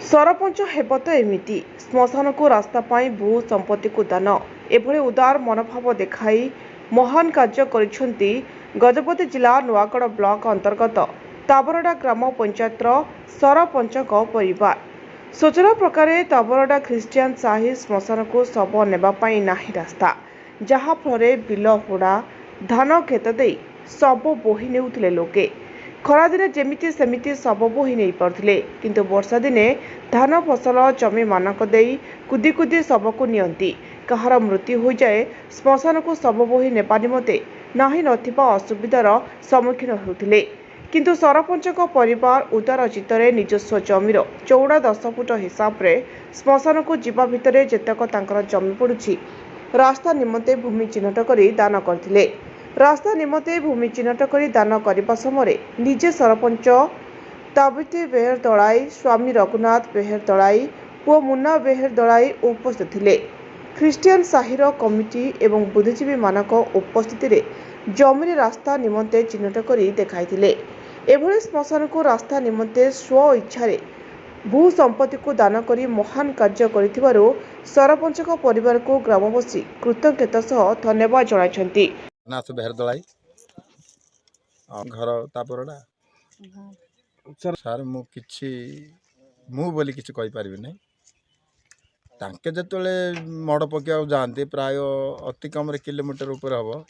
सरपंच हेब तो एमिति श्मशान को रास्ता पाई भू संपत्ति को दान एभली उदार मनोभाव देखाई महान कार्य करिसेंती गजपति जिला नुआगढ़ ब्लॉक अंतर्गत ताबरडा ग्राम पंचायतर सरपंच परिवार। सूचना प्रकार ताबरडा ख्रिस्टियान साही श्मशान को शव नेबापाई नाही रास्ता, जहा फल बिल हुड़ा धान खेत दे शव बोही नेउथिले लोके। खरादिने जेमिति सेमिति शव बोही नहीं पारुथिले, किंतु वर्षा दिने धान फसल जमी मानक देई कुदी कुदी शव को नियंती। कहार मृत्यु हो जाए श्मशान को शव बोही नेबा निमते नाही नथिबा असुविधार सम्मुखीन होउथिले, किंतु सरपंच परिवार उदार चित्तरे निजस्व जमीर चौड़ा 10 फुट हिसाब रे श्मशान को जीवा भितरे जेतक तांकर जमी पड़ुछि रास्ता निमते भूमि चिन्हट करी दान करथिले। रास्ता निमते भूमि चिन्हट करी दान करने समय निजे सरपंच ताबिती बेहर दलाई, स्वामी रघुनाथ बेहर दलाई, पुओ मुन्ना बेहर दलाई उपस्थित थिले। ख्रिस्टियान साहिर कमिटी एवं बुद्धिजीवी मानक उपस्थित रे जमीन रास्ता निमते चिन्हट करी देखाइथिले। एभली श्मशान को रास्ता निमते स्व इच्छारे भू संपत्ति को दान करी महान कार्य करिथिबारु सरपंच परिवार को ग्रामवासी कृतज्ञता सह धन्यवाद जणाइछन्ति। नाथ बेहर दलाई घर तापरडा सार मु किछि मु बोली किछि कहि परिबि नै। तांके जतले मड़ पकिया जाते प्राय अति कम किलोमीटर ऊपर हम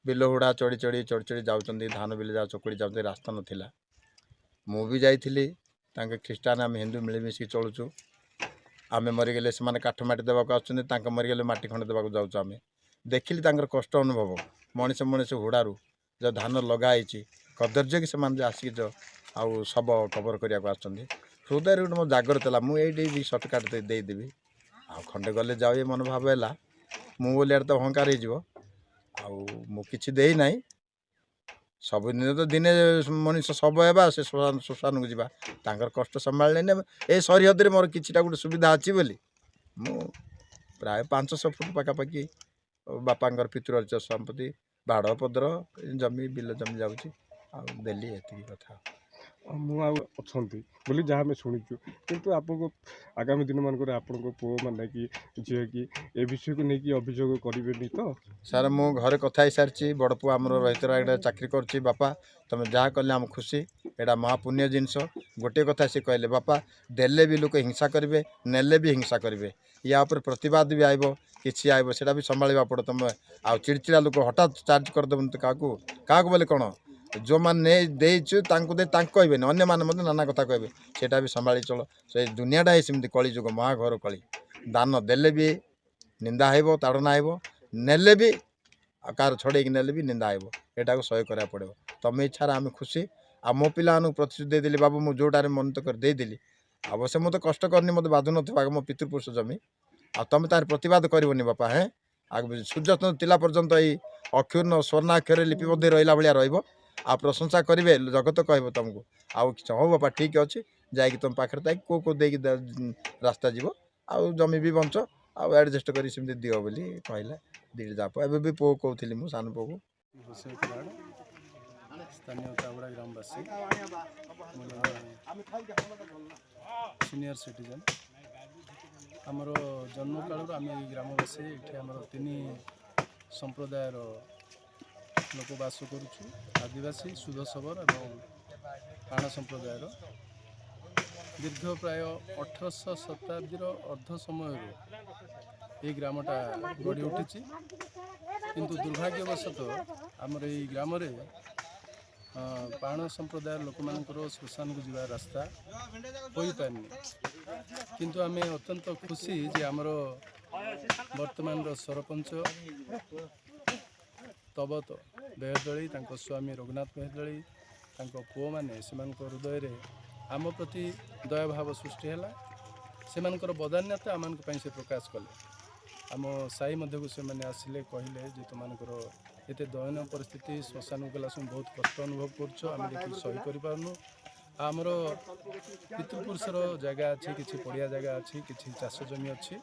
बिल हुड़ा चढ़ी चढ़ी जाऊँगी, धान बिल जा चकुड़ी जाते रास्ता नाला। मु भी जाइली ख्रीष्टान आम हिंदू मिलमिशिकी चलुचु। आम मरीगले से काठमाटी देवाक आसुँच, मरीगले माटी खंड देवाक जाऊँ। आम देखिली कष्ट अनुभव मनीष मनीष हुड़ारू जो धान लगाई कदर्य कि से आसिक जो आउ शब कवर करने को हृदय गोटे मो जागृत है मुझे भी सर्टकट देदेवी आ खंडे गले जाओ ये मनोभाव है मुझे तो अहंकार हो कि देना सबुदिन तो दिने मनीष सब है से श्मशान को जावा कष्ट संभाल ए सरहद मोर किटा गोटे सुविधा अच्छी बोली मु प्राय 500 फुट पखापाखि बापांर पितृ संपत्ति बाड़ पदर जमी बिल जमी जाऊँगी देली एति कथा मुझे जहाँ आम शुणुचु किंतु आपको आगामी दिन मानक आपण पुओ मैंने कि झील कि ए विषय को लेकिन अभियोग करें तो सार मु घरे कथा ही सारी बड़ पु आम रही चाकरी कर बापा तुम जहाँ कले आम खुशी एटा महापुण्य जिनस गोटे कथा सी कहले बापा देले भी लोक हिंसा करेंगे नेले भी हिंसा करेंगे या उपर प्रतिवाद भी आइब कि आइब से भी संभाड़ा पड़ो तुम आ चिड़चिड़ा लोक हठात चार्ज करदेव क्या क्या बोले कौन जो मैंने देचु कहे अन्य मैंने नाना कथा कहे सेटा भी संभाली चल से दुनियाटा ही सेमती कली जुग महाघर कली दान देले भी निंदा हो ताड़ना हो नेले भी कार छड़े नेले भी निंदा हो एटा को सह्य करा पड़े तुम इच्छा आम खुशी आ मो पिला प्रतिश्रुति देदेली बाबू मुझे जोटार मन तो कर देदेली अवश्य मत कष्ट करनी मत बाधु ना मो पितृपुरुष जमी आ तुम तार प्रतिवाद करनी बापा हैं आगे सूर्य तिला पर्यंत यही अक्षुर्ण स्वर्णाक्षर लिपिबद्ध रहा भाया रहा प्रशंसा करेंगे जगत कह तुमको आउ हाँ बापा ठीक अच्छे जाकि तुम पाखे को दे रास्ता जीव आउ जमी भी बंच आउ एडजस्ट कर दियो बोली कहला दीट जाप एवं भी पुओ कहती मुझे सान पुओ को स्थानीय ताबड़ा ग्रामवासी सीनियर सिटीजन आमर जन्म काल आम ग्रामवासी ये आम 3 संप्रदायर लोक बास करुचु आदिवासी शुद्ध शबर और पाण संप्रदायर दीर्घ प्राय 1800 शताब्दी अर्ध समय ये ग्रामटा गढ़ी उठी किंतु दुर्भाग्यवशतः आमर ये ग्राम पाण संप्रदाय लोक मानकर श्मशान को जीवा रास्ता हो पारनी किंतु आम अत्यंत खुशी जे आमर वर्तमान सरपंच तबत बेहरदली स्वामी रघुनाथ बेहरदली पुओ मैंने से हृदय रे आम प्रति दया भाव सृष्टि है से बदान्यता आम से प्रकाश कले आम साई मध्य से मैंने आसिले कहले जे तुम एत दयनीय परिस्थिति श्मशान को गला बहुत कष्ट अनुभव कर सही कर आमर पितृपुरुषर जगह अच्छी किसी पड़िया जगह अच्छी किसी चाष जमी अच्छी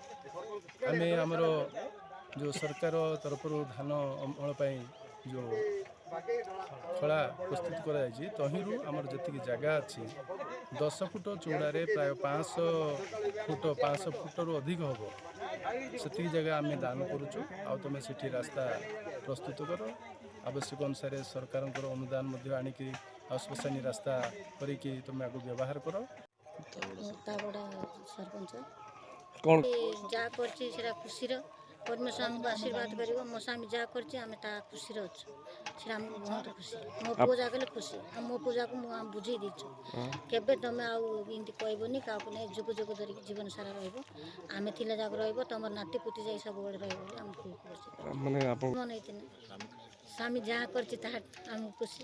आम आमर जो सरकार तरफ धान अमल जो ଖଳା ପ୍ରସ୍ତୁତ କରାଯାଇଛି। ତହିଁରୁ ଆମର ଯେତିକି ଜାଗା ଅଛି 10 ଫୁଟ ଚଉଡ଼ାରେ ପ୍ରାୟ 500 ଫୁଟରୁ ଅଧିକ ହେବ, ସେତିକି ଜାଗା ଆମେ ଦାନ କରୁଛୁ। ଆଉ ତୁମେ ସେଠି ରାସ୍ତା ପ୍ରସ୍ତୁତ କର, ଆବଶ୍ୟକ ଅନୁସାରେ ସରକାରଙ୍କର ଅନୁଦାନ ମଧ୍ୟ ଆଣିକି ଆଉ ଶ୍ମଶାନୀ ରାସ୍ତା କରିକି ତୁମେ ଆକୁ ବ୍ୟବହାର କର। ତାବଡ଼ା ସରପଞ୍ଚ କ'ଣ ଯାହା କରିଛି ସେଟା ଖୁସିର ପରମେଶ୍ୱର ଆମକୁ ଆଶୀର୍ବାଦ କରିବ। ମୋ ସ୍ୱାମୀ ଯାହା କରିଛି ଆମେ ତା ଖୁସିରେ ଅଛୁ, ସେଟା ଆମକୁ ବହୁତ ଖୁସି। ମୋ ପୁଅ ଯାହା କଲେ ଖୁସି, ଆଉ ମୋ ପୂଜାକୁ ମୁଁ ଆମେ ବୁଝେଇ ଦେଇଛୁ। କେବେ ତମେ ଆଉ ଏମିତି କହିବନି କାହାକୁ ନେଇ ଯୁଗ ଯୁଗ ଧରିକି ଜୀବନ ସାରା ରହିବ, ଆମେ ଥିଲେ ଯାକ ରହିବ, ତମର ନାତି ପୁତି ଯାଇ ସବୁବେଳେ ରହିବ ବୋଲି ଆମକୁ ଖୁସି ମାନେ ଆପଣ ମନେଇଥିଲେ। ସ୍ୱାମୀ ଯାହା କରିଛି ତାହା ଆମକୁ ଖୁସି।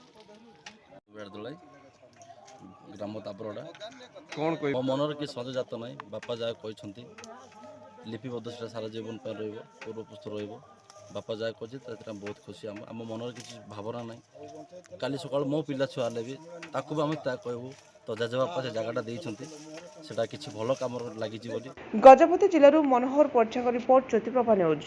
ବେଡ଼ଦୋଳାଇ ଗ୍ରାମ ତାପରଡ଼ା। କ'ଣ କହିବେ? ମୋ ମନରେ କିଛି ସଞ୍ଜଜାତ ନାହିଁ। ବାପା ଯାହା କହିଛନ୍ତି ଲିପିବଦ୍ଧ ସେଟା ସାରା ଜୀବନ ପାଇଁ ରହିବ, ପୂର୍ବପୁସ୍ତ ରହିବ। ବାପା ଯାହା କହିଛି ସେଥିରେ ଆମେ ବହୁତ ଖୁସି। ଆମ ମନରେ କିଛି ଭାବନା ନାହିଁ। କାଲି ସକାଳୁ ମୋ ପିଲା ଛୁଆ ହେଲେ ବି ତାକୁ ବି ଆମେ ତାହା କହିବୁ ତ ଜେଜେବାପା ସେ ଜାଗାଟା ଦେଇଛନ୍ତି, ସେଟା କିଛି ଭଲ କାମରେ ଲାଗିଛି ବୋଲି। ଗଜପତି ଜିଲ୍ଲାରୁ ମନୋହର ପଟ୍ଟନାୟକ ରିପୋର୍ଟ, ଜ୍ୟୋତିପ୍ରଭା ନ୍ୟୁଜ୍।